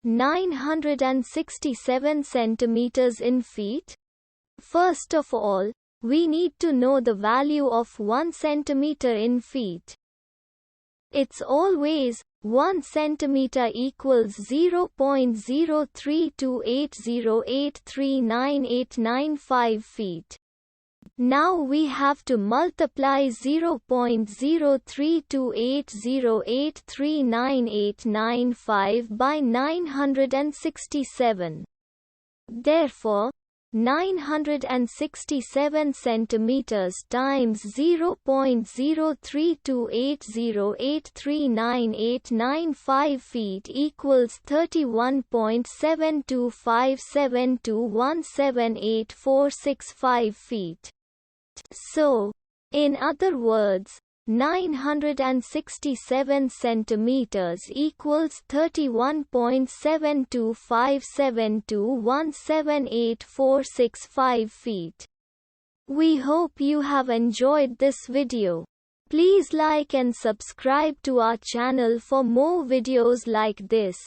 967 centimeters in feet? First of all, we need to know the value of 1 centimeter in feet. It's always 1 centimeter equals 0.03280839895 feet. Now we have to multiply 0.03280839895 by 967. Therefore, 967 centimeters times 0.03280839895 feet equals 31.72572178465 feet. So, in other words, 967 centimeters equals 31.72572178465 feet. We hope you have enjoyed this video. Please like and subscribe to our channel for more videos like this.